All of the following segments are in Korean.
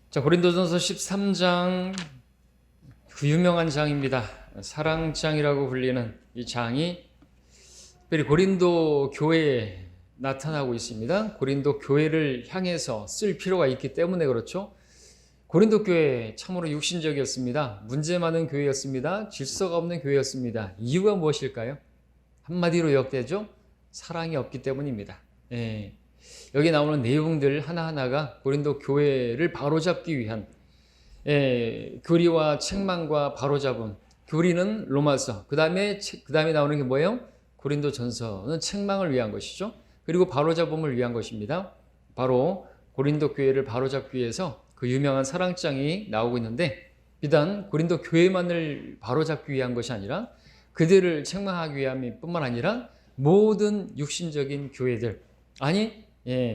자, 고린도전서 13장 그 유명한 장입니다. 사랑장이라고 불리는 이 장이 특별히 고린도 교회에 나타나고 있습니다. 고린도 교회를 향해서 쓸 필요가 있기 때문에 그렇죠. 고린도 교회 참으로 육신적이었습니다. 문제 많은 교회였습니다. 질서가 없는 교회였습니다. 이유가 무엇일까요? 한마디로 요약되죠. 사랑이 없기 때문입니다. 여기 나오는 내용들 하나하나가 고린도 교회를 바로잡기 위한 교리와 책망과 바로잡음. 교리는 로마서, 그 다음에 나오는 게 뭐예요? 고린도전서는 책망을 위한 것이죠. 그리고 바로잡음을 위한 것입니다. 바로 고린도 교회를 바로잡기 위해서 그 유명한 사랑장이 나오고 있는데, 비단 고린도 교회만을 바로잡기 위한 것이 아니라 그들을 책망하기 위함 뿐만 아니라 모든 육신적인 교회들,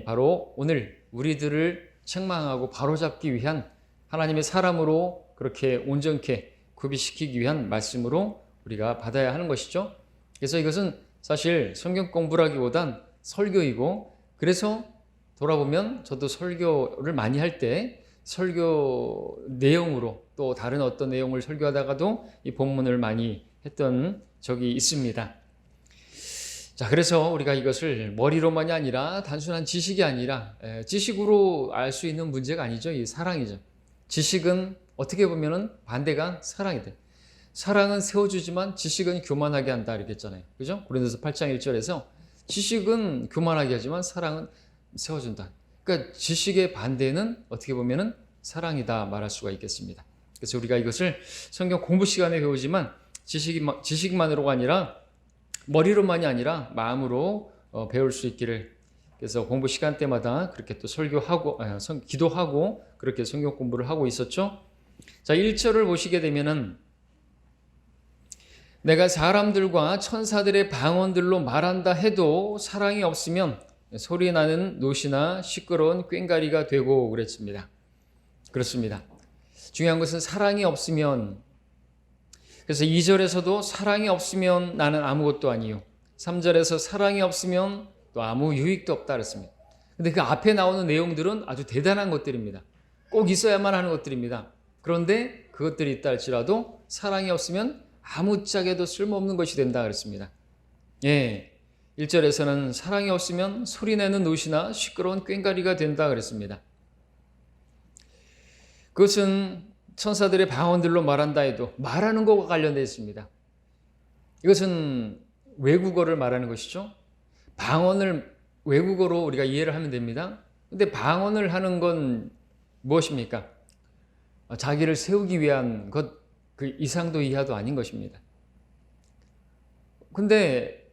바로 오늘 우리들을 책망하고 바로잡기 위한 하나님의 사람으로 그렇게 온전케 구비시키기 위한 말씀으로 우리가 받아야 하는 것이죠. 그래서 이것은 사실 성경 공부라기보단 설교이고, 그래서 돌아보면 저도 설교를 많이 할 때 설교 내용으로 또 다른 어떤 내용을 설교하다가도 이 본문을 많이 했던 적이 있습니다. 자, 그래서 우리가 이것을 머리로만이 아니라 단순한 지식이 아니라 지식으로 알 수 있는 문제가 아니죠. 이 사랑이죠. 지식은 어떻게 보면은 반대가 사랑이다. 사랑은 세워주지만 지식은 교만하게 한다 이렇게 했잖아요. 그죠? 고린도서 8장 1절에서 지식은 교만하게 하지만 사랑은 세워준다. 그러니까 지식의 반대는 어떻게 보면은 사랑이다 말할 수가 있겠습니다. 그래서 우리가 이것을 성경 공부 시간에 배우지만 지식만으로가 아니라 머리로만이 아니라 마음으로 배울 수 있기를, 그래서 공부 시간 때마다 그렇게 또 설교하고 기도하고 그렇게 성경 공부를 하고 있었죠. 자, 1절을 보시게 되면은 내가 사람들과 천사들의 방언들로 말한다 해도 사랑이 없으면 소리나는 노시나 시끄러운 꽹가리가 되고 그랬습니다. 그렇습니다. 중요한 것은 사랑이 없으면, 그래서 2절에서도 사랑이 없으면 나는 아무것도 아니요, 3절에서 사랑이 없으면 또 아무 유익도 없다 그랬습니다. 근데 그 앞에 나오는 내용들은 아주 대단한 것들입니다. 꼭 있어야만 하는 것들입니다. 그런데 그것들이 있다 할지라도 사랑이 없으면 아무짝에도 쓸모없는 것이 된다 그랬습니다. 1절에서는 사랑이 없으면 소리내는 노시나 시끄러운 꽹가리가 된다 그랬습니다. 그것은 천사들의 방언들로 말한다 해도 말하는 것과 관련되어 있습니다. 이것은 외국어를 말하는 것이죠. 방언을 외국어로 우리가 이해를 하면 됩니다. 근데 방언을 하는 건 무엇입니까? 자기를 세우기 위한 것, 그 이상도 이하도 아닌 것입니다. 근데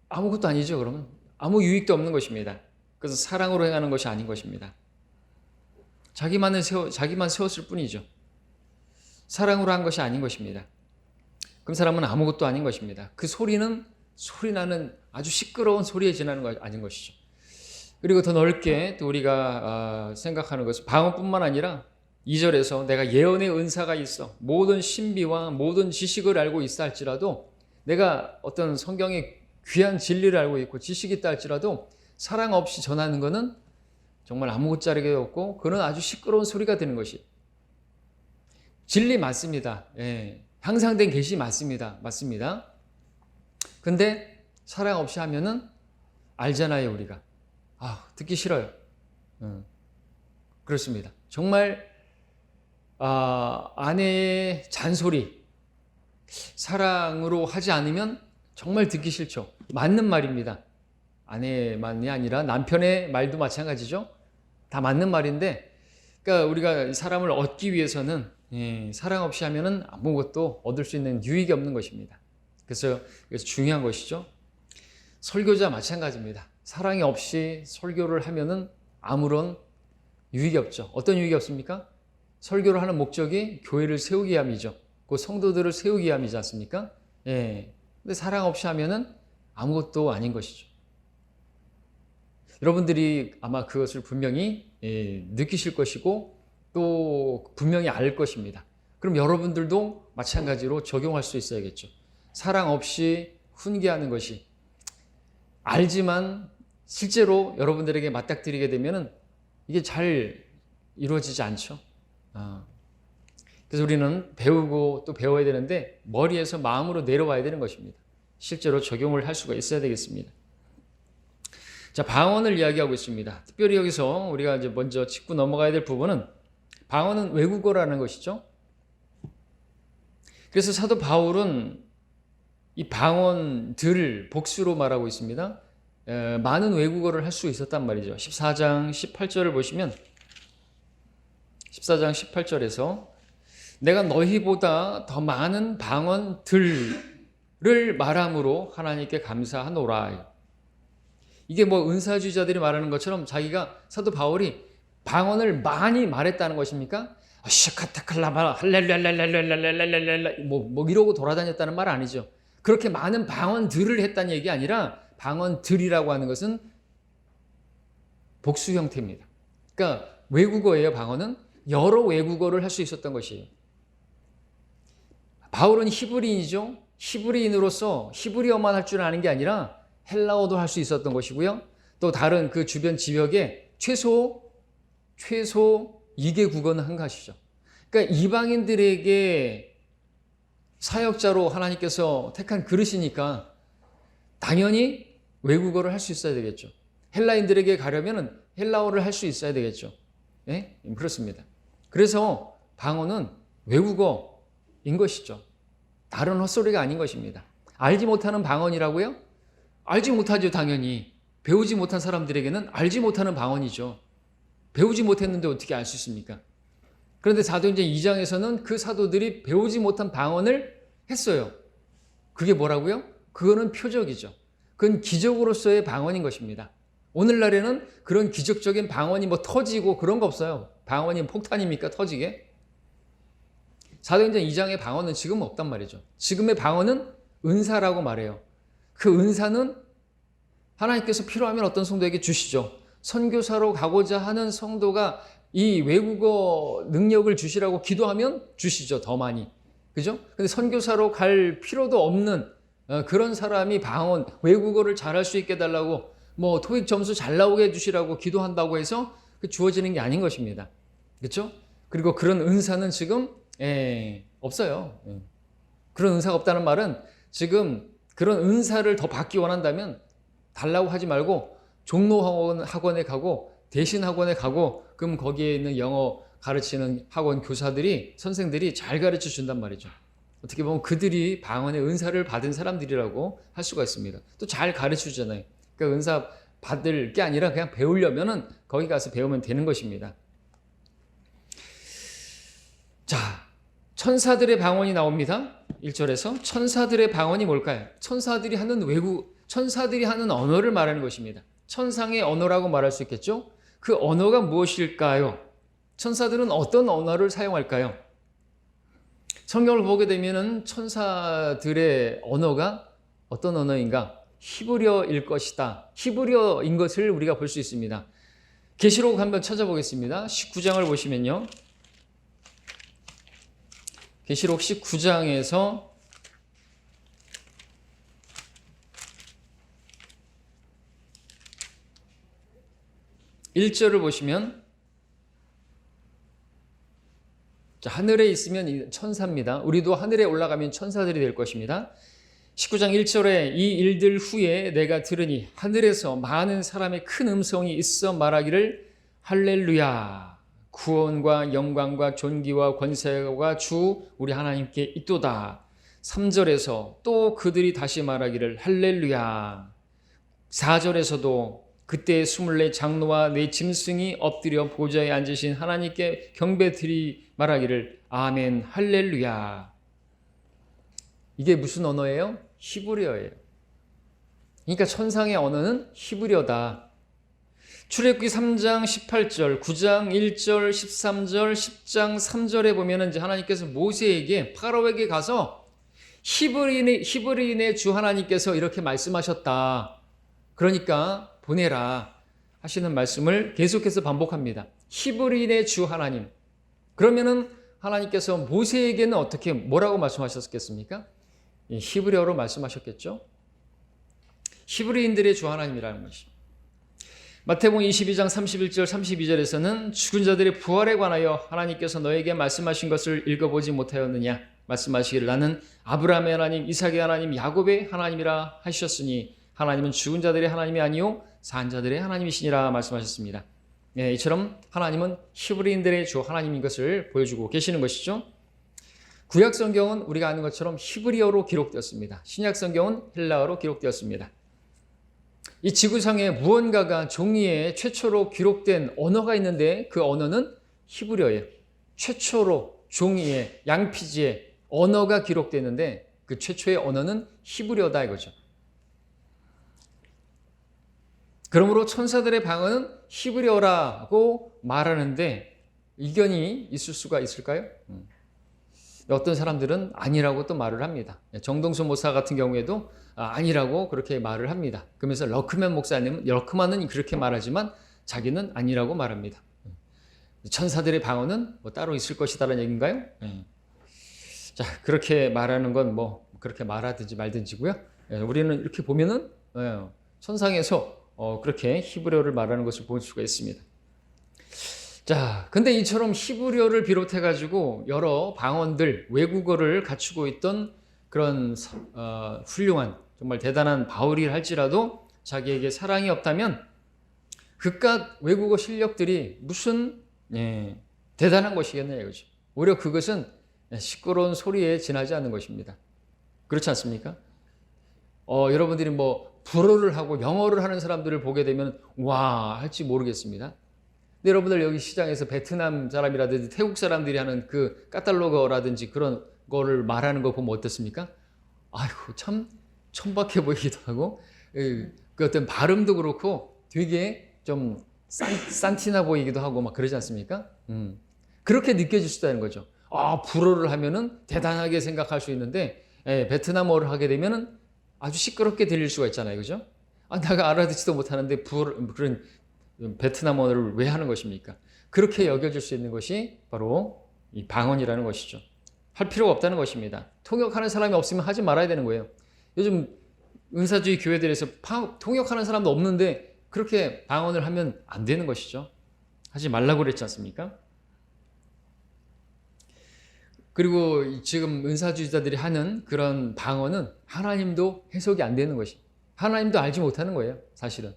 아무것도 아니죠. 그러면 아무 유익도 없는 것입니다. 그래서 사랑으로 행하는 것이 아닌 것입니다. 자기만 세웠을 뿐이죠. 사랑으로 한 것이 아닌 것입니다. 그럼 사람은 아무것도 아닌 것입니다. 그 소리는 소리나는 아주 시끄러운 소리에 지나는 것 아닌 것이죠. 그리고 더 넓게 또 우리가 생각하는 것은 방언뿐만 아니라 2절에서 내가 예언의 은사가 있어 모든 신비와 모든 지식을 알고 있어 할지라도, 내가 어떤 성경의 귀한 진리를 알고 있고 지식이 있다 할지라도 사랑 없이 전하는 것은 정말 아무것자리가 없고 그는 아주 시끄러운 소리가 되는 것이, 진리 맞습니다. 향상된 계시 맞습니다. 근데 사랑 없이 하면은 알잖아요, 우리가. 듣기 싫어요. 그렇습니다. 정말 아내의 잔소리 사랑으로 하지 않으면 정말 듣기 싫죠. 맞는 말입니다. 아내만이 아니라 남편의 말도 마찬가지죠. 다 맞는 말인데, 그러니까 우리가 사람을 얻기 위해서는 사랑 없이 하면은 아무것도 얻을 수 있는 유익이 없는 것입니다. 그래서 중요한 것이죠. 설교자 마찬가지입니다. 사랑이 없이 설교를 하면은 아무런 유익이 없죠. 어떤 유익이 없습니까? 설교를 하는 목적이 교회를 세우기 위함이죠. 그 성도들을 세우기 위함이지 않습니까? 근데 사랑 없이 하면은 아무것도 아닌 것이죠. 여러분들이 아마 그것을 분명히 느끼실 것이고 또 분명히 알 것입니다. 그럼 여러분들도 마찬가지로 적용할 수 있어야겠죠. 사랑 없이 훈계하는 것이, 알지만 실제로 여러분들에게 맞닥뜨리게 되면 이게 잘 이루어지지 않죠. 그래서 우리는 배우고 또 배워야 되는데 머리에서 마음으로 내려와야 되는 것입니다. 실제로 적용을 할 수가 있어야 되겠습니다. 자, 방언을 이야기하고 있습니다. 특별히 여기서 우리가 이제 먼저 짚고 넘어가야 될 부분은 방언은 외국어라는 것이죠. 그래서 사도 바울은 이 방언들을 복수로 말하고 있습니다. 많은 외국어를 할 수 있었단 말이죠. 14장 18절을 보시면 14장 18절에서 내가 너희보다 더 많은 방언들을 말함으로 하나님께 감사하노라. 이게 뭐 은사주의자들이 말하는 것처럼 자기가 사도 바울이 방언을 많이 말했다는 것입니까? 샤카타칼라바 할렐렐렐렐렐렐렐렐렐 뭐 이러고 돌아다녔다는 말 아니죠. 그렇게 많은 방언들을 했다는 얘기 아니라 방언들이라고 하는 것은 복수 형태입니다. 그러니까 외국어예요. 방언은 여러 외국어를 할 수 있었던 것이에요. 바울은 히브리인이죠. 히브리인으로서 히브리어만 할 줄 아는 게 아니라 헬라어도 할 수 있었던 것이고요. 또 다른 그 주변 지역에 최소 2개 국어는 한 것이죠. 그러니까 이방인들에게 사역자로 하나님께서 택한 그릇이니까 당연히 외국어를 할 수 있어야 되겠죠. 헬라인들에게 가려면 헬라어를 할 수 있어야 되겠죠. 네? 그렇습니다. 그래서 방언은 외국어인 것이죠. 다른 헛소리가 아닌 것입니다. 알지 못하는 방언이라고요? 알지 못하죠, 당연히. 배우지 못한 사람들에게는 알지 못하는 방언이죠. 배우지 못했는데 어떻게 알 수 있습니까? 그런데 사도행전 2장에서는 그 사도들이 배우지 못한 방언을 했어요. 그게 뭐라고요? 그거는 표적이죠. 그건 기적으로서의 방언인 것입니다. 오늘날에는 그런 기적적인 방언이 뭐 터지고 그런 거 없어요. 방언이 폭탄입니까? 터지게? 사도행전 2장의 방언은 지금은 없단 말이죠. 지금의 방언은 은사라고 말해요. 그 은사는 하나님께서 필요하면 어떤 성도에게 주시죠. 선교사로 가고자 하는 성도가 이 외국어 능력을 주시라고 기도하면 주시죠. 더 많이. 그죠? 근데 선교사로 갈 필요도 없는 그런 사람이 방언, 외국어를 잘할 수 있게 해달라고 뭐 토익 점수 잘 나오게 해주시라고 기도한다고 해서 주어지는 게 아닌 것입니다. 그렇죠? 그리고 그런 은사는 지금 없어요. 그런 은사가 없다는 말은 지금 그런 은사를 더 받기 원한다면 달라고 하지 말고 종로 학원에 가고 대신 학원에 가고 그럼 거기에 있는 영어 가르치는 학원 교사들이 선생들이 잘 가르쳐 준단 말이죠. 어떻게 보면 그들이 방언의 은사를 받은 사람들이라고 할 수가 있습니다. 또 잘 가르쳐 주잖아요. 그러니까 은사 받을 게 아니라 그냥 배우려면은 거기 가서 배우면 되는 것입니다. 자, 천사들의 방언이 나옵니다. 1절에서 천사들의 방언이 뭘까요? 천사들이 하는 언어를 말하는 것입니다. 천상의 언어라고 말할 수 있겠죠? 그 언어가 무엇일까요? 천사들은 어떤 언어를 사용할까요? 성경을 보게 되면은 천사들의 언어가 어떤 언어인가? 히브리어일 것이다. 히브리어인 것을 우리가 볼 수 있습니다. 계시록 한번 찾아보겠습니다. 19장을 보시면요. 계시록 19장에서 1절을 보시면 자, 하늘에 있으면 천사입니다. 우리도 하늘에 올라가면 천사들이 될 것입니다. 19장 1절에 이 일들 후에 내가 들으니 하늘에서 많은 사람의 큰 음성이 있어 말하기를 할렐루야 구원과 영광과 존귀와 권세가 주 우리 하나님께 있도다. 3절에서 또 그들이 다시 말하기를 할렐루야. 4절에서도 그때 24 장로와 네 짐승이 엎드려 보좌에 앉으신 하나님께 경배드리 말하기를 아멘 할렐루야. 이게 무슨 언어예요? 히브리어예요. 그러니까 천상의 언어는 히브리어다. 출애굽기 3장 18절, 9장 1절, 13절, 10장 3절에 보면 이제 하나님께서 모세에게 파라오에게 가서 히브리인의 주 하나님께서 이렇게 말씀하셨다. 그러니까 보내라 하시는 말씀을 계속해서 반복합니다. 히브리인의 주 하나님. 그러면은 하나님께서 모세에게는 어떻게 뭐라고 말씀하셨겠습니까? 히브리어로 말씀하셨겠죠. 히브리인들의 주 하나님이라는 것이. 마태복음 22장 31절 32절에서는 죽은 자들의 부활에 관하여 하나님께서 너에게 말씀하신 것을 읽어보지 못하였느냐 말씀하시기를 나는 아브라함의 하나님 이삭의 하나님 야곱의 하나님이라 하셨으니 하나님은 죽은 자들의 하나님이 아니요 산 자들의 하나님이시니라 말씀하셨습니다. 예, 이처럼 하나님은 히브리인들의 주 하나님인 것을 보여주고 계시는 것이죠. 구약 성경은 우리가 아는 것처럼 히브리어로 기록되었습니다. 신약 성경은 헬라어로 기록되었습니다. 이 지구상에 무언가가 종이에 최초로 기록된 언어가 있는데 그 언어는 히브리어예요. 최초로 종이에 양피지에 언어가 기록되는데 그 최초의 언어는 히브리어다 이거죠. 그러므로 천사들의 방언은 히브리어라고 말하는데 이견이 있을 수가 있을까요? 어떤 사람들은 아니라고 또 말을 합니다. 정동수 목사 같은 경우에도 아니라고 그렇게 말을 합니다. 그러면서 러크맨 목사님은 러크만은 그렇게 말하지만 자기는 아니라고 말합니다. 천사들의 방언은 뭐 따로 있을 것이다라는 얘기인가요? 자, 그렇게 말하는 건 뭐 그렇게 말하든지 말든지고요. 우리는 이렇게 보면은 천상에서 그렇게 히브리어를 말하는 것을 볼 수가 있습니다. 자, 근데 이처럼 히브리어를 비롯해 가지고 여러 방언들, 외국어를 갖추고 있던 그런 훌륭한 정말 대단한 바울이 할지라도 자기에게 사랑이 없다면 그깟 외국어 실력들이 무슨 대단한 것이겠느냐 이거죠. 오히려 그것은 시끄러운 소리에 지나지 않는 것입니다. 그렇지 않습니까? 여러분들이 뭐 불어를 하고 영어를 하는 사람들을 보게 되면 와 할지 모르겠습니다. 근데 여러분들 여기 시장에서 베트남 사람이라든지 태국 사람들이 하는 그 카탈로그라든지 그런 거를 말하는 거 보면 어떻습니까? 아이고 참 천박해 보이기도 하고 그 어떤 발음도 그렇고 되게 좀 산티나 보이기도 하고 막 그러지 않습니까? 그렇게 느껴질 수 있다는 거죠. 불어를 하면은 대단하게 생각할 수 있는데 베트남어를 하게 되면은 아주 시끄럽게 들릴 수가 있잖아요, 그죠? 내가 알아듣지도 못하는데 그런 베트남어를 왜 하는 것입니까? 그렇게 여겨질 수 있는 것이 바로 이 방언이라는 것이죠. 할 필요가 없다는 것입니다. 통역하는 사람이 없으면 하지 말아야 되는 거예요. 요즘 은사주의 교회들에서 통역하는 사람도 없는데 그렇게 방언을 하면 안 되는 것이죠. 하지 말라고 그랬지 않습니까? 그리고 지금 은사주의자들이 하는 그런 방언은 하나님도 해석이 안 되는 것이, 하나님도 알지 못하는 거예요, 사실은.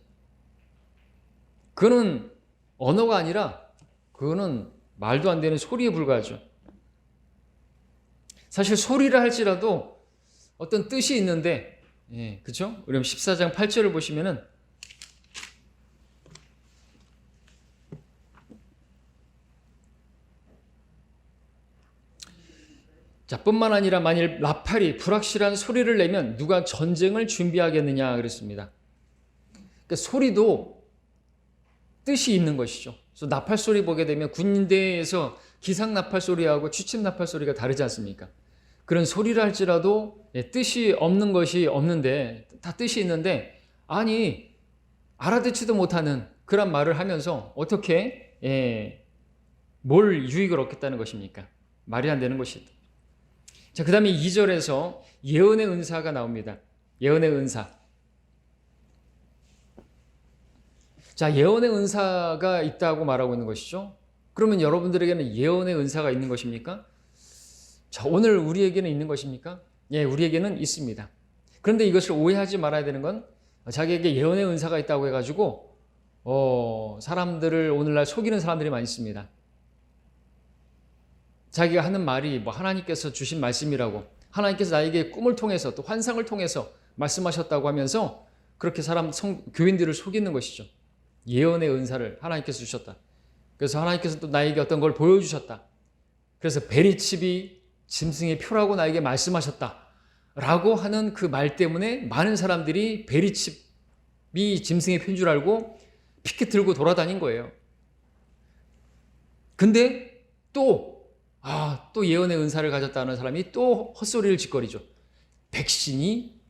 그거는 언어가 아니라 그거는 말도 안 되는 소리에 불과하죠. 사실 소리를 할지라도 어떤 뜻이 있는데, 그렇죠? 우리 14장 8절을 보시면은 자, 뿐만 아니라 만일 나팔이 불확실한 소리를 내면 누가 전쟁을 준비하겠느냐 그랬습니다. 그러니까 소리도 뜻이 있는 것이죠. 그래서 나팔 소리 보게 되면 군대에서 기상 나팔 소리하고 취침 나팔 소리가 다르지 않습니까? 그런 소리를 할지라도 뜻이 없는 것이 없는데 다 뜻이 있는데 아니 알아듣지도 못하는 그런 말을 하면서 어떻게 뭘 유익을 얻겠다는 것입니까? 말이 안 되는 것이다. 자, 그 다음에 2절에서 예언의 은사가 나옵니다. 예언의 은사. 자, 예언의 은사가 있다고 말하고 있는 것이죠. 그러면 여러분들에게는 예언의 은사가 있는 것입니까? 자, 오늘 우리에게는 있는 것입니까? 예, 우리에게는 있습니다. 그런데 이것을 오해하지 말아야 되는 건 자기에게 예언의 은사가 있다고 해가지고 사람들을 오늘날 속이는 사람들이 많이 있습니다. 자기가 하는 말이 뭐 하나님께서 주신 말씀이라고, 하나님께서 나에게 꿈을 통해서 또 환상을 통해서 말씀하셨다고 하면서 그렇게 교인들을 속이는 것이죠. 예언의 은사를 하나님께서 주셨다. 그래서 하나님께서 또 나에게 어떤 걸 보여주셨다. 그래서 베리칩이 짐승의 표라고 나에게 말씀하셨다. 라고 하는 그 말 때문에 많은 사람들이 베리칩이 짐승의 표인 줄 알고 피켓 들고 돌아다닌 거예요. 근데 또 예언의 은사를 가졌다는 사람이 또 헛소리를 짓거리죠. 백신이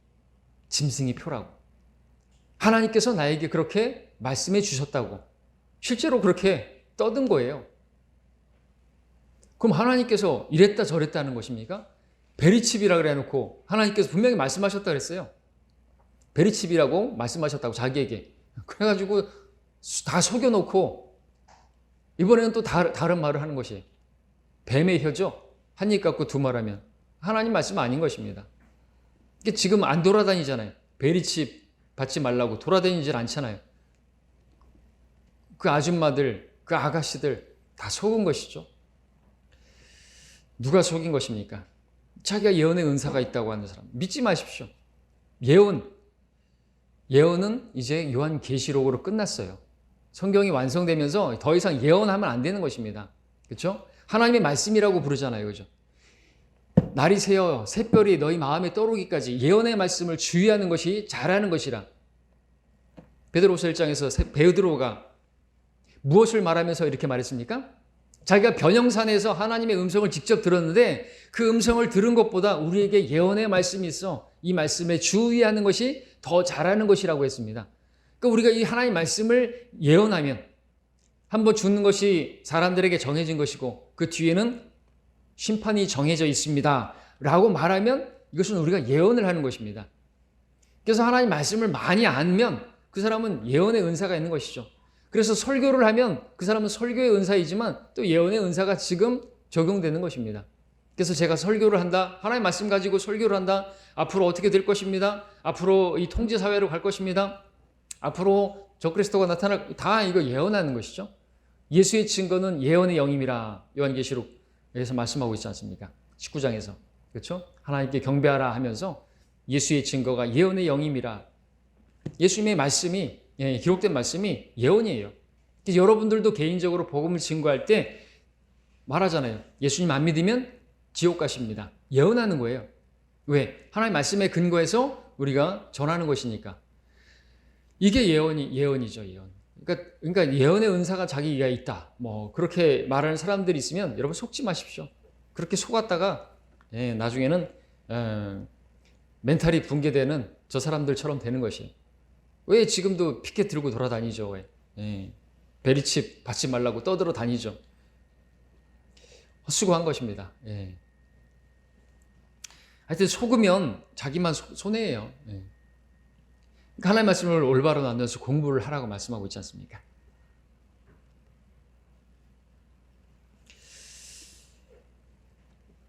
짐승의 표라고. 하나님께서 나에게 그렇게 말씀해 주셨다고. 실제로 그렇게 떠든 거예요. 그럼 하나님께서 이랬다 저랬다 하는 것입니까? 베리칩이라 그래 놓고 하나님께서 분명히 말씀하셨다 그랬어요. 베리칩이라고 말씀하셨다고 자기에게. 그래가지고 다 속여놓고 이번에는 또 다른 말을 하는 것이에요. 뱀의 혀죠. 한 입 갖고 두 말하면 하나님 말씀 아닌 것입니다. 지금 안 돌아다니잖아요. 베리칩 받지 말라고 돌아다니질 않잖아요. 그 아줌마들, 그 아가씨들 다 속은 것이죠. 누가 속인 것입니까? 자기가 예언의 은사가 있다고 하는 사람. 믿지 마십시오. 예언은 이제 요한계시록으로 끝났어요. 성경이 완성되면서 더 이상 예언하면 안 되는 것입니다. 그렇죠? 하나님의 말씀이라고 부르잖아요. 그죠? 날이 새어 새별이 너희 마음에 떠오르기까지 예언의 말씀을 주의하는 것이 잘하는 것이라. 베드로후서 1장에서 베드로가 무엇을 말하면서 이렇게 말했습니까? 자기가 변형산에서 하나님의 음성을 직접 들었는데 그 음성을 들은 것보다 우리에게 예언의 말씀이 있어 이 말씀에 주의하는 것이 더 잘하는 것이라고 했습니다. 그러니까 우리가 이 하나님의 말씀을 예언하면 한번 죽는 것이 사람들에게 정해진 것이고 그 뒤에는 심판이 정해져 있습니다 라고 말하면 이것은 우리가 예언을 하는 것입니다. 그래서 하나님 말씀을 많이 알면 그 사람은 예언의 은사가 있는 것이죠. 그래서 설교를 하면 그 사람은 설교의 은사이지만 또 예언의 은사가 지금 적용되는 것입니다. 그래서 제가 설교를 한다. 하나님 말씀 가지고 설교를 한다. 앞으로 어떻게 될 것입니다. 앞으로 이 통제사회로 갈 것입니다. 앞으로 적그리스도가 나타날, 다 이거 예언하는 것이죠. 예수의 증거는 예언의 영임이라 요한계시록에서 말씀하고 있지 않습니까? 19장에서. 그렇죠? 하나님께 경배하라 하면서 예수의 증거가 예언의 영임이라. 예수님의 말씀이 기록된 말씀이 예언이에요. 그래서 여러분들도 개인적으로 복음을 증거할 때 말하잖아요. 예수님 안 믿으면 지옥 가십니다. 예언하는 거예요. 왜? 하나님 말씀에 근거해서 우리가 전하는 것이니까. 이게 예언이죠, 예언. 그러니까 예언의 은사가 자기가 있다. 뭐 그렇게 말하는 사람들이 있으면 여러분 속지 마십시오. 그렇게 속았다가 나중에는 멘탈이 붕괴되는 저 사람들처럼 되는 것이에요. 왜 지금도 피켓 들고 돌아다니죠? 왜? 베리칩 받지 말라고 떠들어 다니죠. 헛수고한 것입니다. 하여튼 속으면 자기만 손해예요. 그러니까 하나님의 말씀을 올바로 나누어서 공부를 하라고 말씀하고 있지 않습니까?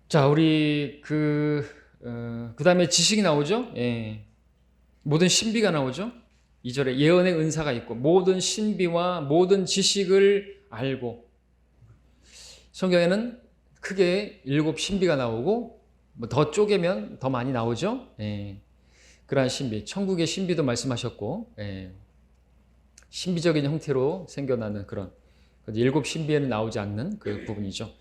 자, 우리 그 다음에 지식이 나오죠? 모든 신비가 나오죠? 2절에 예언의 은사가 있고 모든 신비와 모든 지식을 알고. 성경에는 크게 7 신비가 나오고 뭐 더 쪼개면 더 많이 나오죠. 그러한 신비, 천국의 신비도 말씀하셨고 신비적인 형태로 생겨나는 그런 7 신비에는 나오지 않는 그 부분이죠.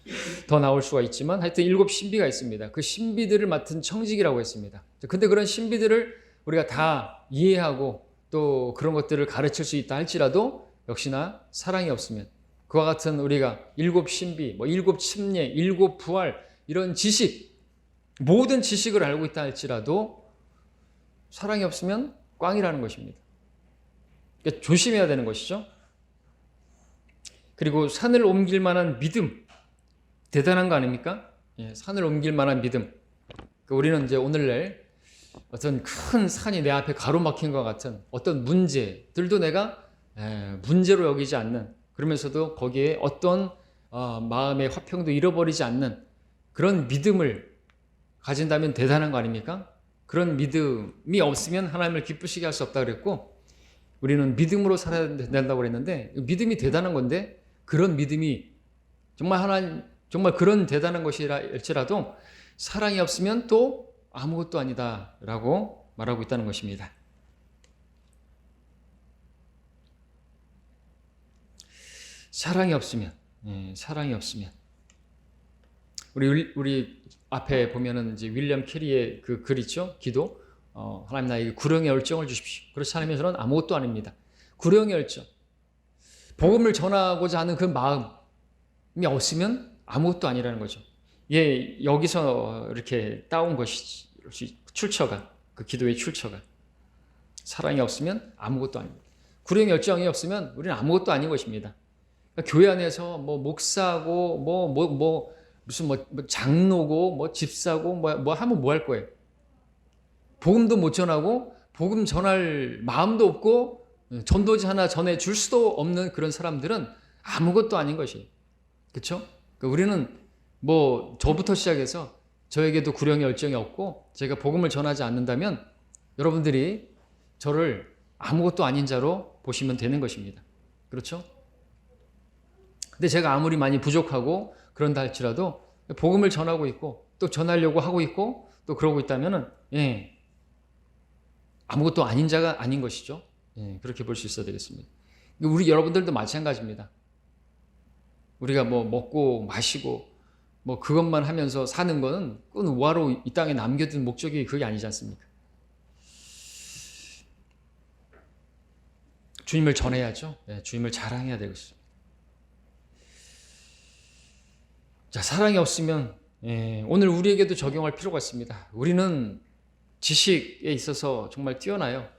더 나올 수가 있지만 하여튼 7 신비가 있습니다. 그 신비들을 맡은 청직이라고 했습니다. 근데 그런 신비들을 우리가 다 이해하고 또 그런 것들을 가르칠 수 있다 할지라도 역시나 사랑이 없으면 그와 같은 우리가 7 신비, 7 침례, 7 부활 이런 지식, 모든 지식을 알고 있다 할지라도 사랑이 없으면 꽝이라는 것입니다. 그러니까 조심해야 되는 것이죠. 그리고 산을 옮길 만한 믿음, 대단한 거 아닙니까? 산을 옮길 만한 믿음. 우리는 이제 오늘날 어떤 큰 산이 내 앞에 가로막힌 것 같은 어떤 문제들도 내가 문제로 여기지 않는, 그러면서도 거기에 어떤 마음의 화평도 잃어버리지 않는 그런 믿음을 가진다면 대단한 거 아닙니까? 그런 믿음이 없으면 하나님을 기쁘시게 할 수 없다 그랬고, 우리는 믿음으로 살아야 된다고 그랬는데 믿음이 대단한 건데, 그런 믿음이 정말 그런 대단한 것일지라도 사랑이 없으면 또 아무것도 아니다라고 말하고 있다는 것입니다. 사랑이 없으면 우리 앞에 보면은 이제 윌리엄 캐리의 그 글 있죠? 기도. 하나님 나에게 구령의 열정을 주십시오. 그렇지 않으면 저는 아무것도 아닙니다. 구령의 열정. 복음을 전하고자 하는 그 마음이 없으면 아무것도 아니라는 거죠. 여기서 이렇게 따온 것이지. 출처가, 그 기도의 출처가. 사랑이 없으면 아무것도 아닙니다. 구령의 열정이 없으면 우리는 아무것도 아닌 것입니다. 그러니까 교회 안에서 목사고 무슨 장로고 집사고 하면 뭐 할 거예요? 복음도 못 전하고 복음 전할 마음도 없고 전도지 하나 전해줄 수도 없는 그런 사람들은 아무것도 아닌 것이에요. 그렇죠? 그러니까 우리는 뭐 저부터 시작해서 저에게도 구령의 열정이 없고 제가 복음을 전하지 않는다면 여러분들이 저를 아무것도 아닌 자로 보시면 되는 것입니다. 그렇죠? 근데 제가 아무리 많이 부족하고 그런다 할지라도 복음을 전하고 있고 또 전하려고 하고 있고 또 그러고 있다면은 아무것도 아닌 자가 아닌 것이죠. 그렇게 볼 수 있어야 되겠습니다. 우리 여러분들도 마찬가지입니다. 우리가 뭐 먹고 마시고 뭐 그것만 하면서 사는 거는 끈 우화로 이 땅에 남겨둔 목적이 그게 아니지 않습니까? 주님을 전해야죠. 주님을 자랑해야 되겠습니다. 자, 사랑이 없으면 오늘 우리에게도 적용할 필요가 있습니다. 우리는 지식에 있어서 정말 뛰어나요.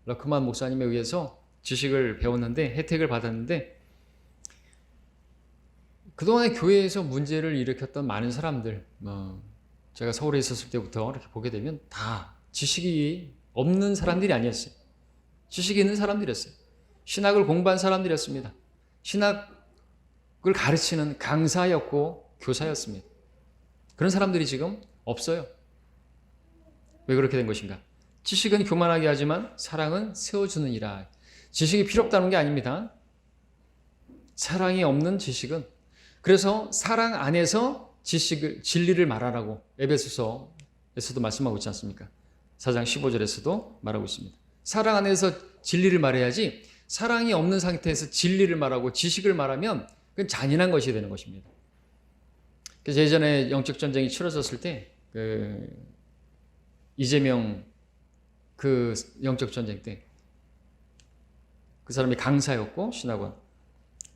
러크만 목사님에 의해서 지식을 배웠는데 혜택을 받았는데 그동안에 교회에서 문제를 일으켰던 많은 사람들 제가 서울에 있었을 때부터 이렇게 보게 되면 다 지식이 없는 사람들이 아니었어요. 지식이 있는 사람들이었어요. 신학을 공부한 사람들이었습니다. 신학을 가르치는 강사였고 교사였습니다. 그런 사람들이 지금 없어요. 왜 그렇게 된 것인가? 지식은 교만하게 하지만 사랑은 세워주느니라. 지식이 필요 없다는 게 아닙니다. 사랑이 없는 지식은 그래서 사랑 안에서 진리를 말하라고 에베소서에서도 말씀하고 있지 않습니까? 4장 15절에서도 말하고 있습니다. 사랑 안에서 진리를 말해야지 사랑이 없는 상태에서 진리를 말하고 지식을 말하면 그건 잔인한 것이 되는 것입니다. 그래서 예전에 영적 전쟁이 치러졌을 때 이재명 그 영적 전쟁 때 그 사람이 강사였고 신학원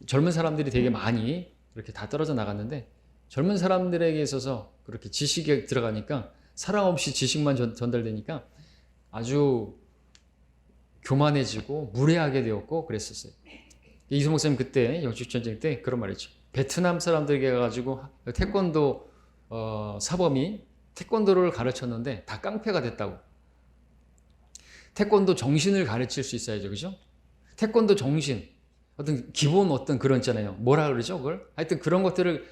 젊은 사람들이 되게 많이 이렇게 다 떨어져 나갔는데 젊은 사람들에게 있어서 그렇게 지식에 들어가니까 사랑 없이 지식만 전달되니까 아주 교만해지고 무례하게 되었고 그랬었어요. 이수 목사님 그때 영적 전쟁 때 그런 말했죠. 베트남 사람들에게 가지고 태권도 사범이 태권도를 가르쳤는데 다 깡패가 됐다고. 태권도 정신을 가르칠 수 있어야죠, 그죠? 태권도 정신, 어떤 기본 어떤 그런 있잖아요. 뭐라 그러죠, 그걸? 하여튼 그런 것들을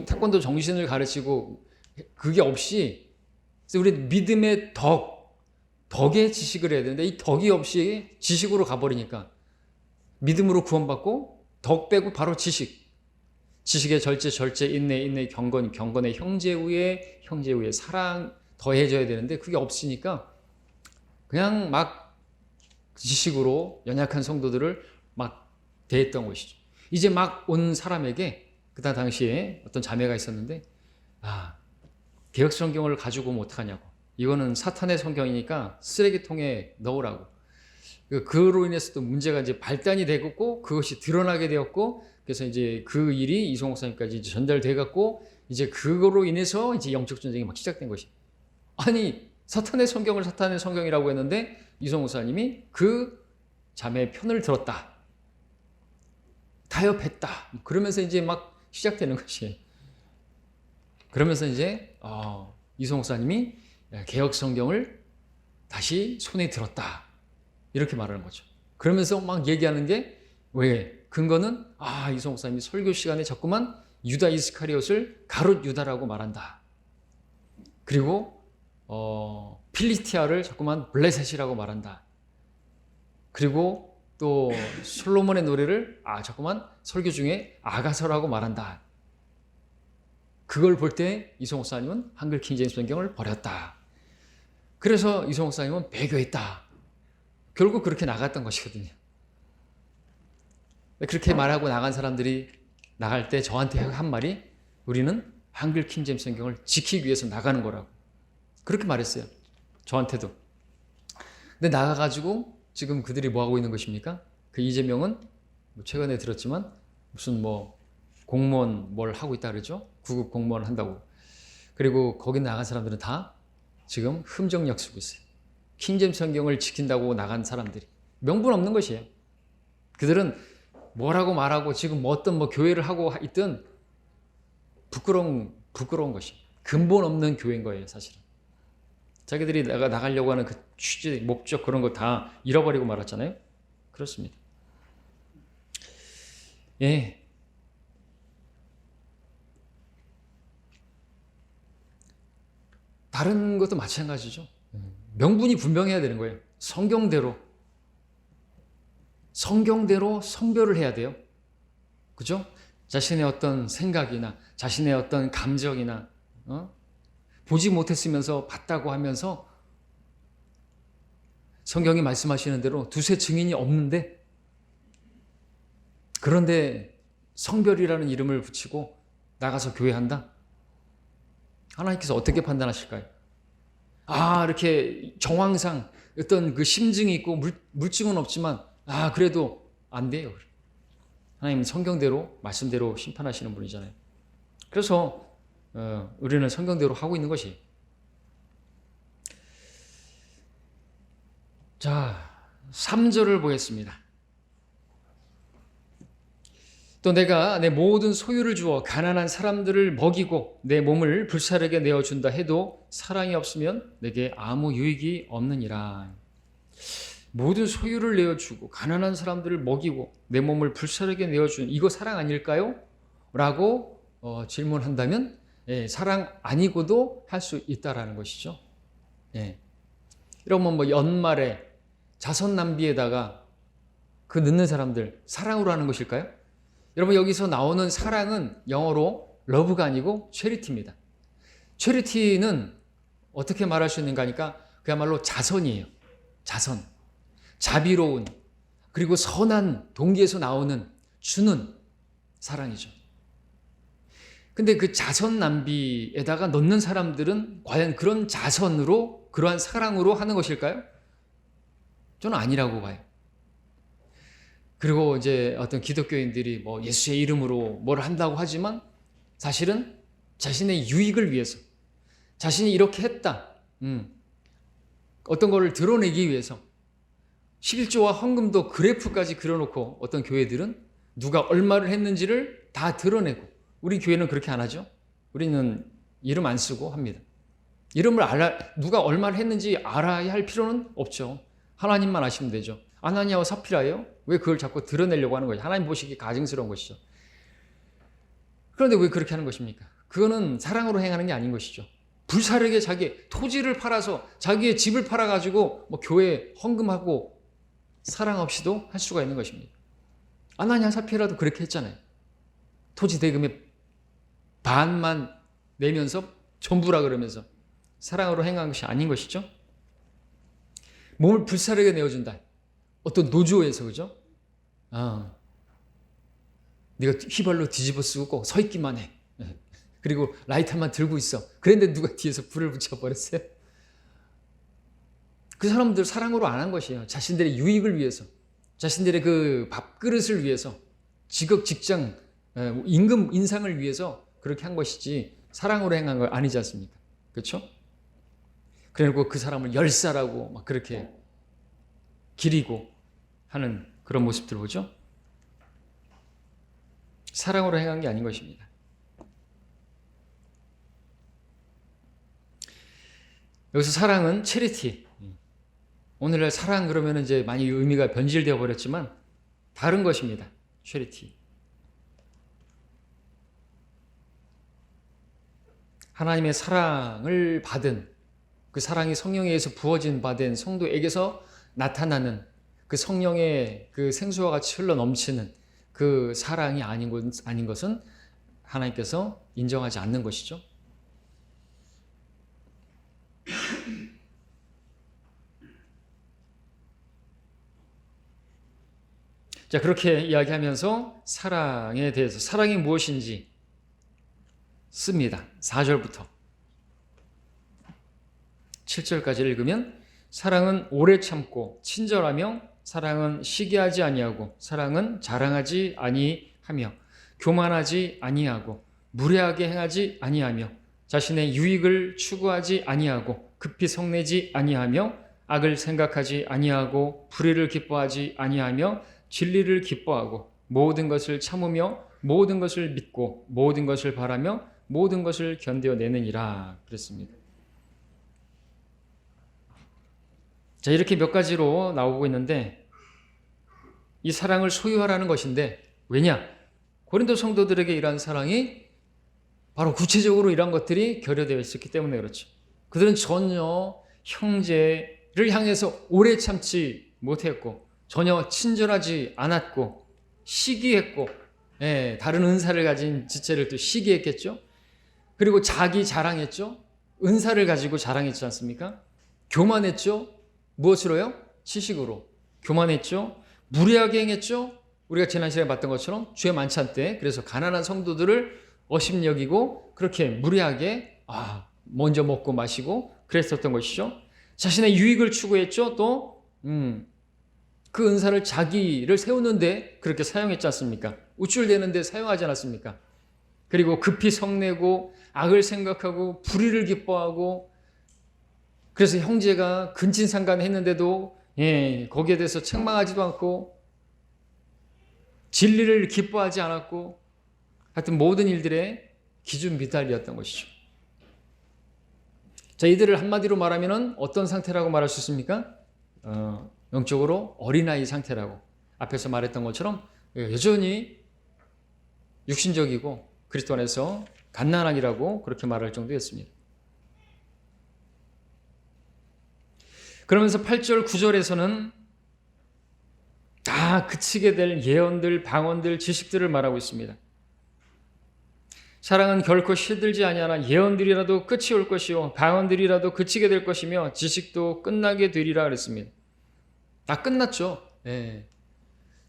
태권도 정신을 가르치고 그게 없이 우리 믿음의 덕의 지식을 해야 되는데 이 덕이 없이 지식으로 가버리니까 믿음으로 구원받고 덕 빼고 바로 지식의 절제, 인내, 경건의 형제 후에 사랑 더해져야 되는데 그게 없으니까 그냥 막 지식으로 연약한 성도들을 막 대했던 것이죠. 이제 막 온 사람에게 그 당시에 어떤 자매가 있었는데 개역 성경을 가지고 오면 어떡하냐고. 이거는 사탄의 성경이니까 쓰레기통에 넣으라고. 그로 인해서도 문제가 이제 발단이 되었고 그것이 드러나게 되었고 그래서 이제 그 일이 이송 목사님까지 이제 전달돼 갖고 이제 그거로 인해서 이제 영적 전쟁이 막 시작된 것이. 아니 사탄의 성경을 사탄의 성경이라고 했는데 이송 목사님이 그 자매의 편을 들었다. 타협했다. 그러면서 이제 막 시작되는 것이. 그러면서 이제 이송 목사님이 개역 성경을 다시 손에 들었다. 이렇게 말하는 거죠. 그러면서 막 얘기하는 게 왜? 근거는 이송 목사님이 설교 시간에 자꾸만 유다 이스카리옷을 가룟 유다라고 말한다. 그리고 필리스티아를 자꾸만 블레셋이라고 말한다. 그리고 또 솔로몬의 노래를 자꾸만 설교 중에 아가서라고 말한다. 그걸 볼 때 이송 목사님은 한글 킹제임스 성경을 버렸다. 그래서 이송 목사님은 배교했다. 결국 그렇게 나갔던 것이거든요. 그렇게 말하고 나간 사람들이 나갈 때 저한테 한 말이 우리는 한글 킹제임스 성경을 지키기 위해서 나가는 거라고. 그렇게 말했어요. 저한테도. 근데 나가가지고 지금 그들이 뭐 하고 있는 것입니까? 그 이재명은 최근에 들었지만 무슨 공무원 뭘 하고 있다 그러죠? 구급 공무원 한다고. 그리고 거기 나간 사람들은 다 지금 흠정력 쓰고 있어요. 킹제임스 성경을 지킨다고 나간 사람들이. 명분 없는 것이에요. 그들은 뭐라고 말하고 지금 어떤 교회를 하고 있든 부끄러운 것이. 근본 없는 교회인 거예요, 사실은. 자기들이 나가려고 하는 그 취지, 목적 그런 거 다 잃어버리고 말았잖아요. 그렇습니다. 예. 다른 것도 마찬가지죠. 명분이 분명해야 되는 거예요. 성경대로 성별을 해야 돼요. 그죠? 자신의 어떤 생각이나 자신의 어떤 감정이나 보지 못했으면서 봤다고 하면서 성경이 말씀하시는 대로 두세 증인이 없는데 그런데 성별이라는 이름을 붙이고 나가서 교회한다? 하나님께서 어떻게 판단하실까요? 이렇게 정황상 어떤 그 심증이 있고 물증은 없지만 그래도 안 돼요. 하나님은 성경대로 말씀대로 심판하시는 분이잖아요. 그래서 우리는 성경대로 하고 있는 것이. 자, 3절을 보겠습니다. 또 내가 내 모든 소유를 주어 가난한 사람들을 먹이고 내 몸을 불사르게 내어준다 해도 사랑이 없으면 내게 아무 유익이 없느니라. 모든 소유를 내어주고 가난한 사람들을 먹이고 내 몸을 불사르게 내어주는 이거 사랑 아닐까요? 라고 질문한다면 사랑 아니고도 할 수 있다라는 것이죠. 이러면 뭐 연말에 자선 낭비에다가 그 늦는 사람들 사랑으로 하는 것일까요? 여러분 여기서 나오는 사랑은 영어로 러브가 아니고 체리티입니다. 체리티는 어떻게 말할 수 있는가 하니까 그야말로 자선이에요. 자선. 자비로운 그리고 선한 동기에서 나오는 주는 사랑이죠. 근데 그 자선 낭비에다가 넣는 사람들은 과연 그런 자선으로 그러한 사랑으로 하는 것일까요? 저는 아니라고 봐요. 그리고 이제 어떤 기독교인들이 뭐 예수의 이름으로 뭘 한다고 하지만 사실은 자신의 유익을 위해서 자신이 이렇게 했다. 어떤 거를 드러내기 위해서 실조와 헌금도 그래프까지 그려놓고 어떤 교회들은 누가 얼마를 했는지를 다 드러내고 우리 교회는 그렇게 안 하죠. 우리는 이름 안 쓰고 합니다. 이름을 누가 얼마를 했는지 알아야 할 필요는 없죠. 하나님만 아시면 되죠. 아나니아와 사피라예요? 왜 그걸 자꾸 드러내려고 하는 거죠? 하나님 보시기 가증스러운 것이죠. 그런데 왜 그렇게 하는 것입니까? 그거는 사랑으로 행하는 게 아닌 것이죠. 불사르게 자기 토지를 팔아서 자기의 집을 팔아가지고 뭐 교회 헌금하고 사랑 없이도 할 수가 있는 것입니다. 아나니아 사피라도 그렇게 했잖아요. 토지 대금의 반만 내면서 전부라 그러면서 사랑으로 행한 것이 아닌 것이죠. 몸을 불사르게 내어준다. 어떤 노조에서 그죠? 네가 휘발로 뒤집어 쓰고 꼭 서 있기만 해. 그리고 라이터만 들고 있어. 그런데 누가 뒤에서 불을 붙여버렸어요. 그 사람들 사랑으로 안 한 것이에요. 자신들의 유익을 위해서, 자신들의 그 밥그릇을 위해서, 직업, 직장, 임금 인상을 위해서 그렇게 한 것이지 사랑으로 행한 거 아니지 않습니까? 그렇죠? 그리고 그 사람을 열사라고 막 그렇게 기리고 하는 그런 모습들 보죠? 사랑으로 행한 게 아닌 것입니다. 여기서 사랑은 체리티. 오늘날 사랑 그러면 이제 많이 의미가 변질되어 버렸지만 다른 것입니다. 체리티. 하나님의 사랑을 받은 그 사랑이 성령에 의해서 부어진 바된 성도에게서 나타나는 그 성령의 그 생수와 같이 흘러 넘치는 그 사랑이 아닌 것은 하나님께서 인정하지 않는 것이죠. 자, 그렇게 이야기하면서 사랑에 대해서 사랑이 무엇인지 씁니다. 4절부터 7절까지 읽으면 사랑은 오래 참고 친절하며 사랑은 시기하지 아니하고 사랑은 자랑하지 아니하며 교만하지 아니하고 무례하게 행하지 아니하며 자신의 유익을 추구하지 아니하고 급히 성내지 아니하며 악을 생각하지 아니하고 불의를 기뻐하지 아니하며 진리를 기뻐하고 모든 것을 참으며 모든 것을 믿고 모든 것을 바라며 모든 것을 견뎌내느니라 그랬습니다. 자, 이렇게 몇 가지로 나오고 있는데 이 사랑을 소유하라는 것인데 왜냐? 고린도 성도들에게 이러한 사랑이 바로 구체적으로 이러한 것들이 결여되어 있었기 때문에 그렇죠. 그들은 전혀 형제를 향해서 오래 참지 못했고 전혀 친절하지 않았고 시기했고 다른 은사를 가진 지체를 또 시기했겠죠. 그리고 자기 자랑했죠. 은사를 가지고 자랑했지 않습니까? 교만했죠. 무엇으로요? 지식으로. 교만했죠. 무례하게 행했죠. 우리가 지난 시간에 봤던 것처럼 주의 만찬 때 그래서 가난한 성도들을 업신여기고 그렇게 무례하게 먼저 먹고 마시고 그랬었던 것이죠. 자신의 유익을 추구했죠. 또 그 은사를 자기를 세우는데 그렇게 사용했지 않습니까? 우쭐대는데 사용하지 않았습니까? 그리고 급히 성내고 악을 생각하고 불의를 기뻐하고 그래서 형제가 근친상간했는데도 거기에 대해서 책망하지도 않고 진리를 기뻐하지 않았고 하여튼 모든 일들의 기준 미달이었던 것이죠. 자, 이들을 한마디로 말하면 어떤 상태라고 말할 수 있습니까? 영적으로 어린아이 상태라고 앞에서 말했던 것처럼 여전히 육신적이고 그리스도 안에서 갓난아기라고 그렇게 말할 정도였습니다. 그러면서 8절 9절에서는 다 그치게 될 예언들, 방언들, 지식들을 말하고 있습니다. 사랑은 결코 시들지 아니하나 예언들이라도 끝이 올 것이요 방언들이라도 그치게 될 것이며 지식도 끝나게 되리라 그랬습니다. 다 끝났죠.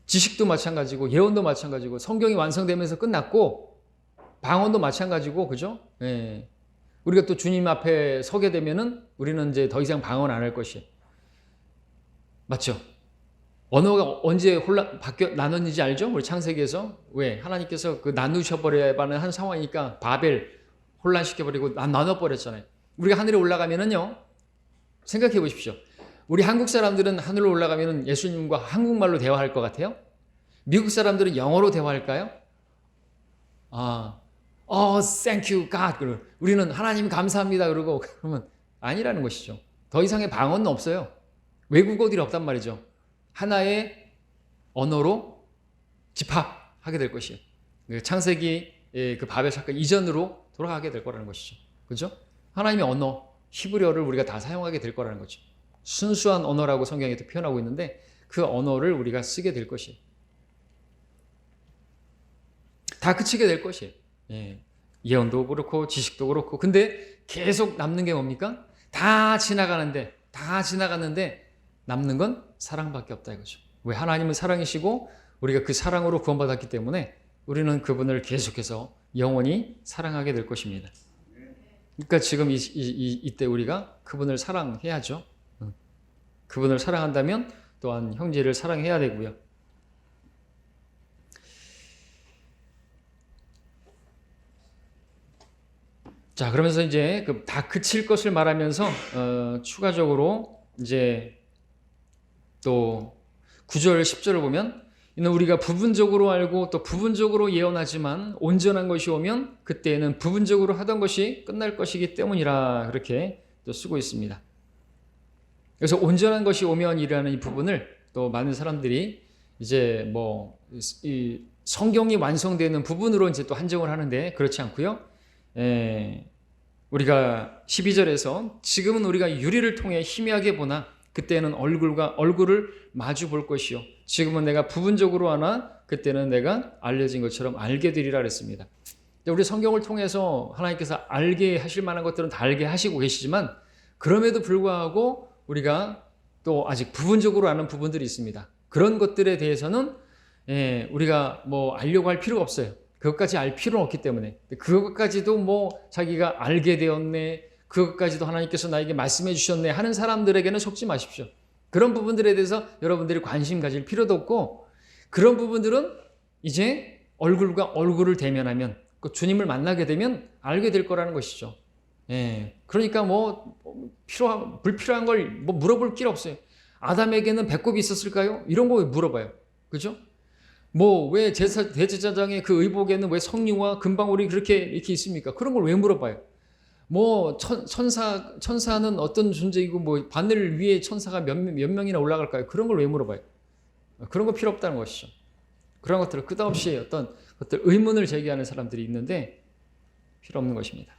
지식도 마찬가지고 예언도 마찬가지고 성경이 완성되면서 끝났고 방언도 마찬가지고 그죠? 우리가 또 주님 앞에 서게 되면은 우리는 이제 더 이상 방언 안 할 것이에요. 맞죠? 언어가 언제 나눴는지 알죠? 우리 창세기에서 왜 하나님께서 그 나누셔버려야하는 한 상황이니까 바벨 혼란시켜버리고 나눠버렸잖아요. 우리가 하늘에 올라가면은요 생각해 보십시오. 우리 한국 사람들은 하늘로 올라가면은 예수님과 한국말로 대화할 것 같아요? 미국 사람들은 영어로 대화할까요? Thank you, God. 우리는 하나님 감사합니다. 그러고 그러면 아니라는 것이죠. 더 이상의 방언은 없어요. 외국어들이 없단 말이죠. 하나의 언어로 집합하게 될 것이에요. 창세기 그 바벨 사건 이전으로 돌아가게 될 거라는 것이죠. 그죠? 하나님의 언어, 히브리어를 우리가 다 사용하게 될 거라는 거죠. 순수한 언어라고 성경에 또 표현하고 있는데 그 언어를 우리가 쓰게 될 것이에요. 다 그치게 될 것이에요. 예언도 그렇고 지식도 그렇고 근데 계속 남는 게 뭡니까? 다 지나갔는데 남는 건 사랑밖에 없다 이거죠. 왜? 하나님은 사랑이시고 우리가 그 사랑으로 구원받았기 때문에 우리는 그분을 계속해서 영원히 사랑하게 될 것입니다. 그러니까 지금 이때 우리가 그분을 사랑해야죠. 그분을 사랑한다면 또한 형제를 사랑해야 되고요. 자, 그러면서 이제 다 그칠 것을 말하면서 추가적으로 이제 또 9절 10절을 보면 이는 우리가 부분적으로 알고 또 부분적으로 예언하지만 온전한 것이 오면 그때에는 부분적으로 하던 것이 끝날 것이기 때문이라 그렇게 또 쓰고 있습니다. 그래서 온전한 것이 오면이라는 이 부분을 또 많은 사람들이 이제 이 성경이 완성되는 부분으로 이제 또 한정을 하는데 그렇지 않고요. 우리가 12절에서 지금은 우리가 유리를 통해 희미하게 보나 그때는 얼굴을 마주 볼 것이요 지금은 내가 부분적으로 하나 그때는 내가 알려진 것처럼 알게 되리라 그랬습니다. 우리 성경을 통해서 하나님께서 알게 하실 만한 것들은 다 알게 하시고 계시지만 그럼에도 불구하고 우리가 또 아직 부분적으로 아는 부분들이 있습니다. 그런 것들에 대해서는 우리가 알려고 할 필요가 없어요. 그것까지 알 필요는 없기 때문에 그것까지도 자기가 알게 되었네 그것까지도 하나님께서 나에게 말씀해 주셨네 하는 사람들에게는 속지 마십시오. 그런 부분들에 대해서 여러분들이 관심 가질 필요도 없고 그런 부분들은 이제 얼굴과 얼굴을 대면하면 주님을 만나게 되면 알게 될 거라는 것이죠. 그러니까 불필요한 걸 물어볼 필요 없어요. 아담에게는 배꼽이 있었을까요? 이런 거 왜 물어봐요? 그죠? 왜 대제사장의 그 의복에는 왜 석류와 금방울이 이렇게 있습니까? 그런 걸 왜 물어봐요? 뭐 천사는 어떤 존재이고 뭐 바늘 위에 천사가 몇 명이나 올라갈까요? 그런 걸 왜 물어봐요? 그런 거 필요 없다는 것이죠. 그런 것들을 끝없이 어떤 것들 의문을 제기하는 사람들이 있는데 필요 없는 것입니다.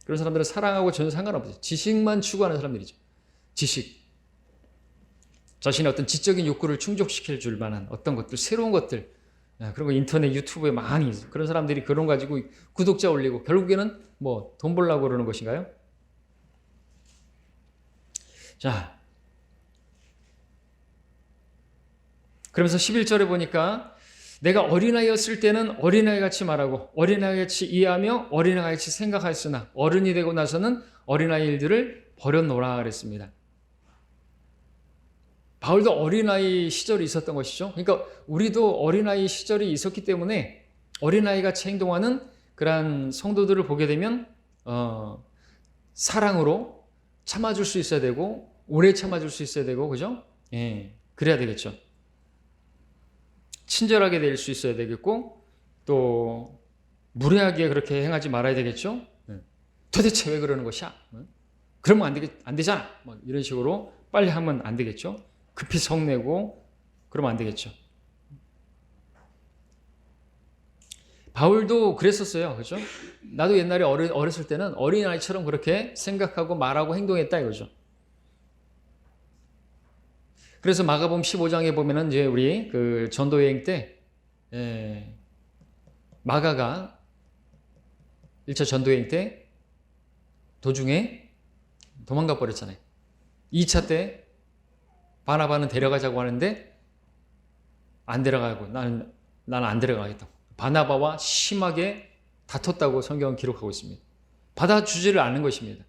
그런 사람들은 사랑하고 전혀 상관없어요. 지식만 추구하는 사람들이죠. 지식. 자신의 어떤 지적인 욕구를 충족시킬 줄 만한 어떤 것들, 새로운 것들, 그런 거 인터넷, 유튜브에 많이 있어요. 그런 사람들이 그런 거 가지고 구독자 올리고 결국에는 뭐 돈 벌려고 그러는 것인가요? 자, 그러면서 11절에 보니까 내가 어린아이였을 때는 어린아이같이 말하고 어린아이같이 이해하며 어린아이같이 생각하였으나 어른이 되고 나서는 어린아이 일들을 버려놓으라 그랬습니다. 바울도 어린아이 시절이 있었던 것이죠. 그러니까 우리도 어린아이 시절이 있었기 때문에 어린아이같이 행동하는 그러한 성도들을 보게 되면 사랑으로 참아줄 수 있어야 되고 오래 참아줄 수 있어야 되고 그죠? 예, 그래야 되겠죠. 친절하게 될 수 있어야 되겠고 또 무례하게 그렇게 행하지 말아야 되겠죠. 도대체 왜 그러는 것이야? 그러면 안 되잖아. 뭐 이런 식으로 빨리 하면 안 되겠죠. 급히 성내고 그러면 안 되겠죠. 바울도 그랬었어요. 그렇죠? 나도 옛날에 어렸을 때는 어린아이처럼 그렇게 생각하고 말하고 행동했다 이거죠. 그래서 마가복음 15장에 보면은 이제 우리 그 전도 여행 때 마가가 1차 전도 여행 때 도중에 도망가 버렸잖아요. 2차 때 바나바는 데려가자고 하는데 안 데려가고 나는 안 데려가겠다고. 바나바와 심하게 다퉜다고 성경은 기록하고 있습니다. 받아주지를 않는 것입니다.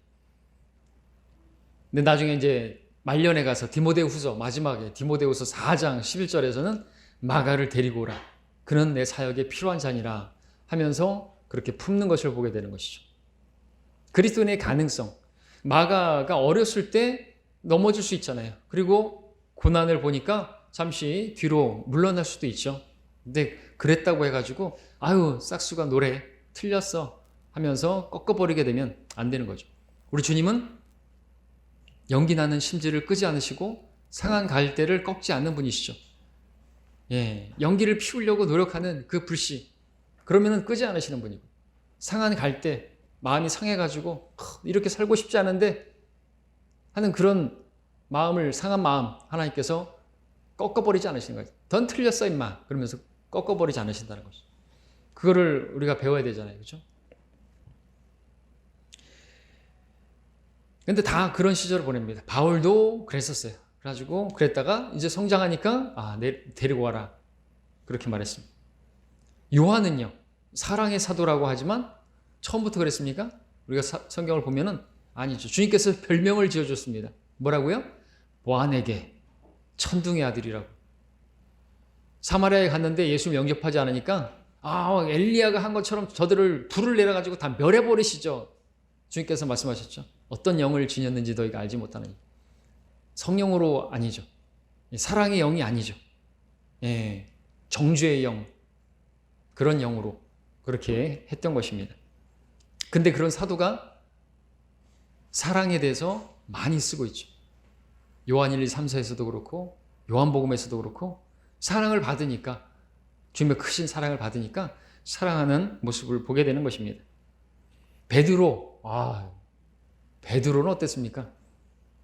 근데 나중에 이제 말년에 가서 디모데후서 마지막에 디모데후서 4장 11절에서는 마가를 데리고 오라. 그는 내 사역에 필요한 자니라 하면서 그렇게 품는 것을 보게 되는 것이죠. 그리스도인의 가능성. 마가가 어렸을 때 넘어질 수 있잖아요. 그리고 고난을 보니까 잠시 뒤로 물러날 수도 있죠. 근데 그랬다고 해가지고 아유 싹수가 노래 틀렸어 하면서 꺾어버리게 되면 안 되는 거죠. 우리 주님은 연기 나는 심지를 끄지 않으시고 상한 갈대를 꺾지 않는 분이시죠. 예, 연기를 피우려고 노력하는 그 불씨 그러면은 끄지 않으시는 분이고 상한 갈대 마음이 상해가지고 이렇게 살고 싶지 않은데 하는 그런 마음을 상한 마음 하나님께서 꺾어버리지 않으시는 거예요. 넌 틀렸어 임마 그러면서 꺾어버리지 않으신다는 거죠. 그거를 우리가 배워야 되잖아요. 그렇죠? 근데 다 그런 시절을 보냅니다. 바울도 그랬었어요. 그래가지고 그랬다가 이제 성장하니까 데리고 와라 그렇게 말했습니다. 요한은요 사랑의 사도라고 하지만 처음부터 그랬습니까? 우리가 성경을 보면은 아니죠. 주님께서 별명을 지어줬습니다. 뭐라고요? 보아네게 천둥의 아들이라고. 사마리아에 갔는데 예수를 영접하지 않으니까 엘리야가 한 것처럼 저들을 불을 내려가지고 다 멸해버리시죠. 주님께서 말씀하셨죠. 어떤 영을 지녔는지 너희가 알지 못하느니. 성령으로 아니죠. 사랑의 영이 아니죠. 예, 정죄의 영 그런 영으로 그렇게 했던 것입니다. 근데 그런 사도가 사랑에 대해서 많이 쓰고 있죠. 요한 1, 2, 3, 4에서도 그렇고 요한복음에서도 그렇고 사랑을 받으니까 주님의 크신 사랑을 받으니까 사랑하는 모습을 보게 되는 것입니다. 베드로는 어땠습니까?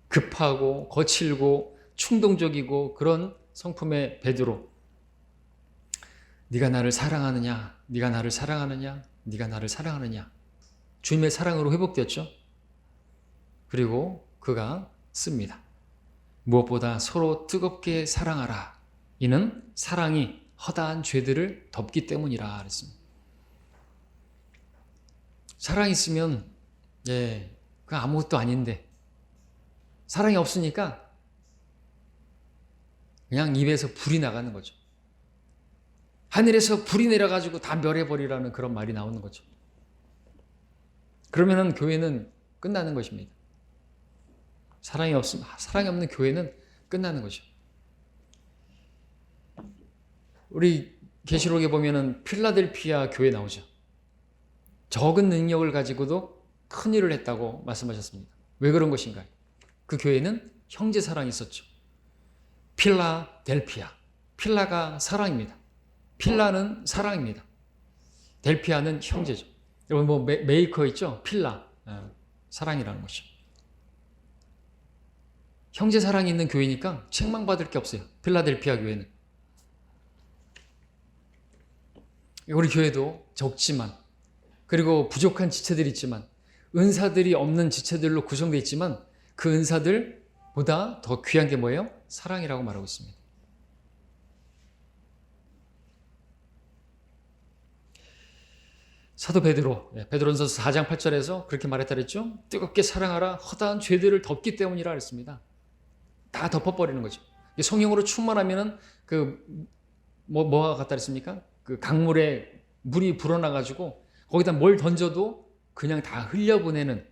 급하고 거칠고 충동적이고 그런 성품의 베드로. 네가 나를 사랑하느냐? 네가 나를 사랑하느냐? 네가 나를 사랑하느냐? 주님의 사랑으로 회복되었죠. 그리고 그가 씁니다. 무엇보다 서로 뜨겁게 사랑하라. 이는 사랑이 허다한 죄들을 덮기 때문이라 그랬습니다. 사랑이 있으면 그 아무것도 아닌데 사랑이 없으니까 그냥 입에서 불이 나가는 거죠. 하늘에서 불이 내려가지고 다 멸해버리라는 그런 말이 나오는 거죠. 그러면은 교회는 끝나는 것입니다. 사랑이 없는 교회는 끝나는 거죠. 우리 계시록에 보면은 필라델피아 교회 나오죠. 적은 능력을 가지고도 큰 일을 했다고 말씀하셨습니다. 왜 그런 것인가요? 그 교회는 형제 사랑이 있었죠. 필라델피아. 필라가 사랑입니다. 필라는 사랑입니다. 델피아는 형제죠. 여러분 뭐 메이커 있죠? 필라. 사랑이라는 것이죠. 형제 사랑이 있는 교회니까 책망받을 게 없어요. 필라델피아 교회는. 우리 교회도 적지만, 그리고 부족한 지체들이 있지만, 은사들이 없는 지체들로 구성되어 있지만 그 은사들보다 더 귀한 게 뭐예요? 사랑이라고 말하고 있습니다. 사도 베드로전서 4장 8절에서 그렇게 말했다 그랬죠? 뜨겁게 사랑하라. 허다한 죄들을 덮기 때문이라 했습니다. 다 덮어버리는 거죠. 성령으로 충만하면은 뭐가 같다 그랬습니까? 그 강물에 물이 불어나가지고 거기다 뭘 던져도 그냥 다 흘려보내는.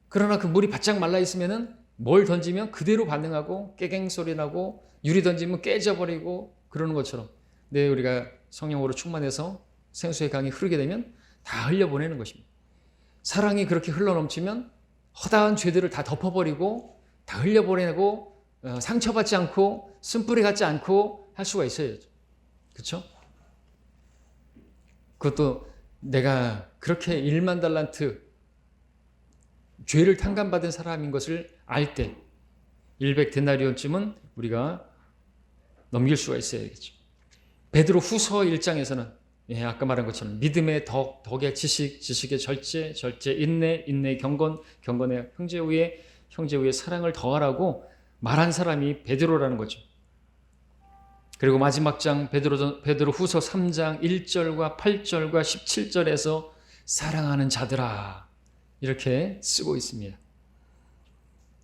그러나 그 물이 바짝 말라 있으면은 뭘 던지면 그대로 반응하고 깨갱 소리 나고 유리 던지면 깨져버리고 그러는 것처럼. 네, 우리가 성령으로 충만해서 생수의 강이 흐르게 되면 다 흘려보내는 것입니다. 사랑이 그렇게 흘러넘치면 허다한 죄들을 다 덮어버리고 다 흘려보내고 상처받지 않고 쓴뿌리 같지 않고 할 수가 있어요. 그렇죠? 그것도 내가 그렇게 1만 달란트 죄를 탕감받은 사람인 것을 알 때 100데나리온쯤은 우리가 넘길 수가 있어야겠죠. 베드로 후서 1장에서는 아까 말한 것처럼 믿음의 덕의 지식의 절제, 인내, 경건, 경건의 형제 위에 사랑을 더하라고 말한 사람이 베드로라는 거죠. 그리고 마지막 장 베드로 후서 3장 1절과 8절과 17절에서 사랑하는 자들아 이렇게 쓰고 있습니다.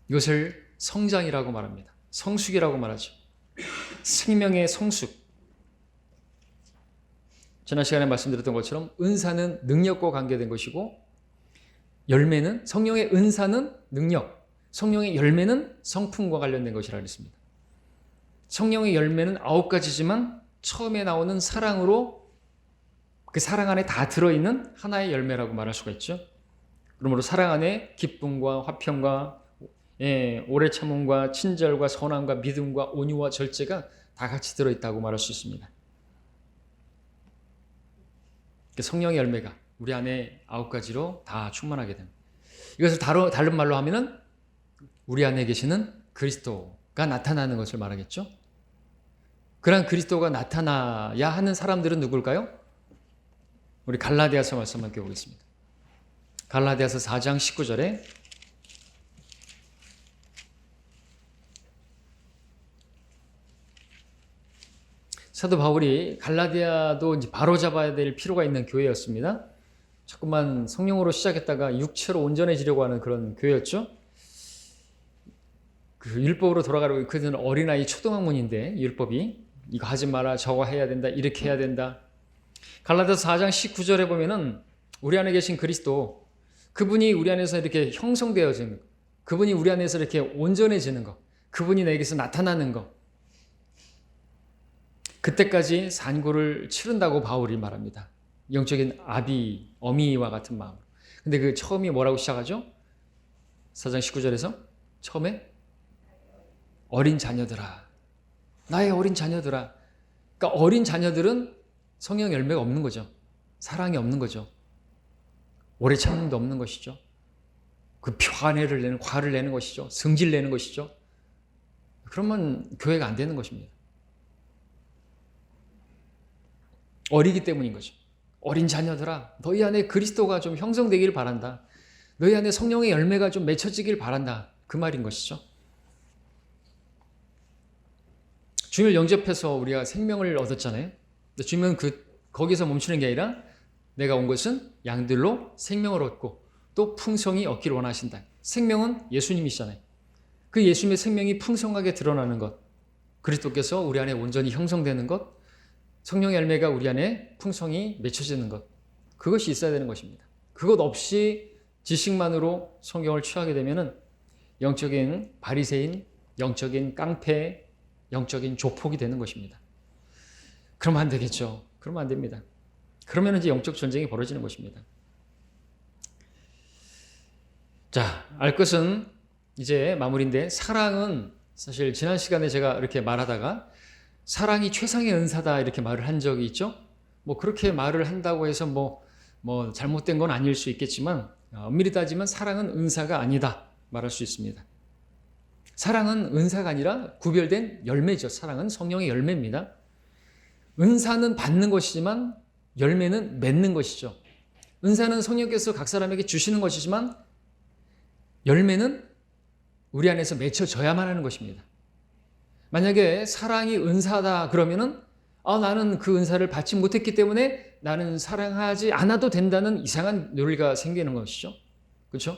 이것을 성장이라고 말합니다. 성숙이라고 말하죠. 생명의 성숙. 지난 시간에 말씀드렸던 것처럼 은사는 능력과 관계된 것이고 열매는 성령의 은사는 능력, 성령의 열매는 성품과 관련된 것이라 했습니다. 성령의 열매는 9가지지만 처음에 나오는 사랑으로 그 사랑 안에 다 들어있는 하나의 열매라고 말할 수가 있죠. 그러므로 사랑 안에 기쁨과 화평과 오래 참음과 친절과 선함과 믿음과 온유와 절제가 다 같이 들어있다고 말할 수 있습니다. 성령의 열매가 우리 안에 9가지로 다 충만하게 됩니다. 이것을 다른 말로 하면은 우리 안에 계시는 그리스도가 나타나는 것을 말하겠죠. 그런 그리스도가 나타나야 하는 사람들은 누굴까요? 우리 갈라디아서 말씀 함께 보겠습니다. 갈라디아서 4장 19절에 사도 바울이 갈라디아도 이제 바로잡아야 될 필요가 있는 교회였습니다. 자꾸만 성령으로 시작했다가 육체로 온전해지려고 하는 그런 교회였죠. 그 율법으로 돌아가려고 그들은 어린아이 초등학문인데 율법이 이거 하지 마라 저거 해야 된다 이렇게 해야 된다. 갈라디아서 4장 19절에 보면은 우리 안에 계신 그리스도 그분이 우리 안에서 이렇게 형성되어지는 것, 그분이 우리 안에서 이렇게 온전해지는 것, 그분이 내게서 나타나는 것, 그때까지 산고를 치른다고 바울이 말합니다. 영적인 아비, 어미와 같은 마음으로. 근데 그 처음이 뭐라고 시작하죠? 4장 19절에서 처음에 어린 자녀들아, 나의 어린 자녀들아. 그러니까 어린 자녀들은 성령 열매가 없는 거죠. 사랑이 없는 거죠. 오래 참음도 없는 것이죠. 그 화를 내는 것이죠. 성질 내는 것이죠. 그러면 교회가 안 되는 것입니다. 어리기 때문인 거죠. 어린 자녀들아, 너희 안에 그리스도가 좀 형성되길 바란다. 너희 안에 성령의 열매가 좀 맺혀지길 바란다. 그 말인 것이죠. 주님을 영접해서 우리가 생명을 얻었잖아요. 주님은 거기서 멈추는 게 아니라 내가 온 것은 양들로 생명을 얻고 또 풍성히 얻기를 원하신다. 생명은 예수님이시잖아요. 그 예수님의 생명이 풍성하게 드러나는 것, 그리스도께서 우리 안에 온전히 형성되는 것, 성령의 열매가 우리 안에 풍성히 맺혀지는 것, 그것이 있어야 되는 것입니다. 그것 없이 지식만으로 성경을 취하게 되면은 영적인 바리새인, 영적인 깡패, 영적인 조폭이 되는 것입니다. 그러면 안 되겠죠. 그러면 안 됩니다. 그러면 이제 영적 전쟁이 벌어지는 것입니다. 자, 알 것은 이제 마무리인데, 사랑은 사실 지난 시간에 제가 이렇게 말하다가 사랑이 최상의 은사다 이렇게 말을 한 적이 있죠. 뭐 그렇게 말을 한다고 해서 뭐 잘못된 건 아닐 수 있겠지만, 엄밀히 따지면 사랑은 은사가 아니다 말할 수 있습니다. 사랑은 은사가 아니라 구별된 열매죠. 사랑은 성령의 열매입니다. 은사는 받는 것이지만 열매는 맺는 것이죠. 은사는 성령께서 각 사람에게 주시는 것이지만 열매는 우리 안에서 맺혀져야만 하는 것입니다. 만약에 사랑이 은사다 그러면은 나는 그 은사를 받지 못했기 때문에 나는 사랑하지 않아도 된다는 이상한 논리가 생기는 것이죠. 그렇죠?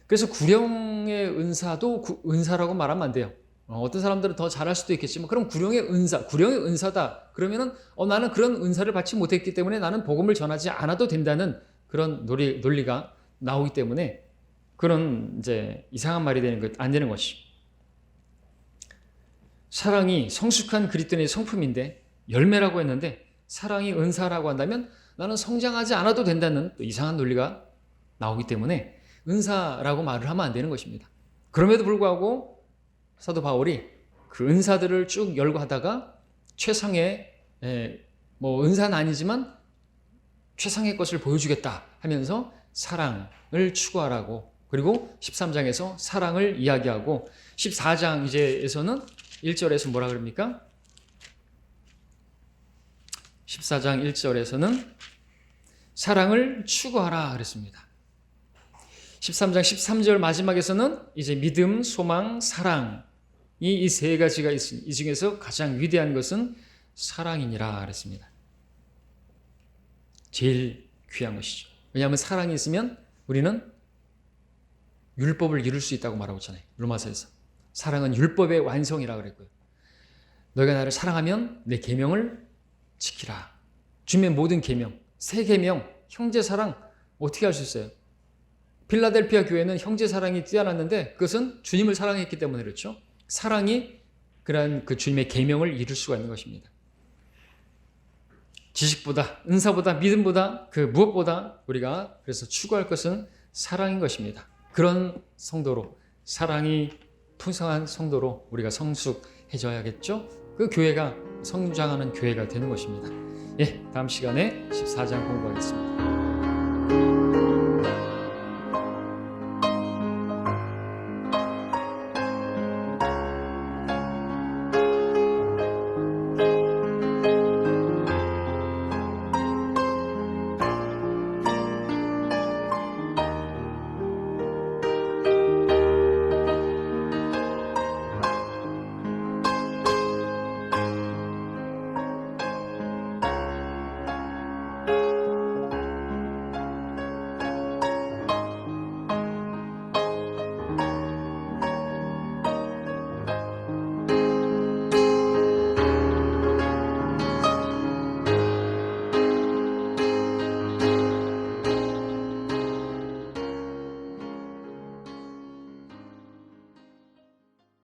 그래서 구령의 은사도 은사라고 말하면 안 돼요. 어떤 사람들은 더 잘할 수도 있겠지만, 그럼 구령의 은사다 그러면은 나는 그런 은사를 받지 못했기 때문에 나는 복음을 전하지 않아도 된다는 그런 논리가 나오기 때문에 그런 이제 이상한 말이 안 되는 것이. 사랑이 성숙한 그리스도인의 성품인데 열매라고 했는데, 사랑이 은사라고 한다면 나는 성장하지 않아도 된다는 또 이상한 논리가 나오기 때문에 은사라고 말을 하면 안 되는 것입니다. 그럼에도 불구하고 사도 바울이 그 은사들을 쭉 열거하다가 최상의 은사는 아니지만 최상의 것을 보여주겠다 하면서 사랑을 추구하라고, 그리고 13장에서 사랑을 이야기하고 14장 이제에서는 1절에서 뭐라 그럽니까? 14장 1절에서는 사랑을 추구하라 그랬습니다. 13장 13절 마지막에서는 이제 믿음, 소망, 사랑이 이 세 가지가 있으니 이 중에서 가장 위대한 것은 사랑이니라 그랬습니다. 제일 귀한 것이죠. 왜냐하면 사랑이 있으면 우리는 율법을 이룰 수 있다고 말하고 있잖아요. 로마서에서. 사랑은 율법의 완성이라 그랬고요. 너희가 나를 사랑하면 내 계명을 지키라. 주님의 모든 계명, 세 계명, 형제 사랑 어떻게 할 수 있어요? 필라델피아 교회는 형제 사랑이 뛰어났는데 그것은 주님을 사랑했기 때문에 그렇죠. 사랑이 그러한 그 주님의 계명을 이룰 수가 있는 것입니다. 지식보다, 은사보다, 믿음보다, 그 무엇보다 우리가 그래서 추구할 것은 사랑인 것입니다. 그런 성도로, 사랑이 풍성한 성도로 우리가 성숙해져야겠죠. 그 교회가 성장하는 교회가 되는 것입니다. 다음 시간에 14장 공부하겠습니다.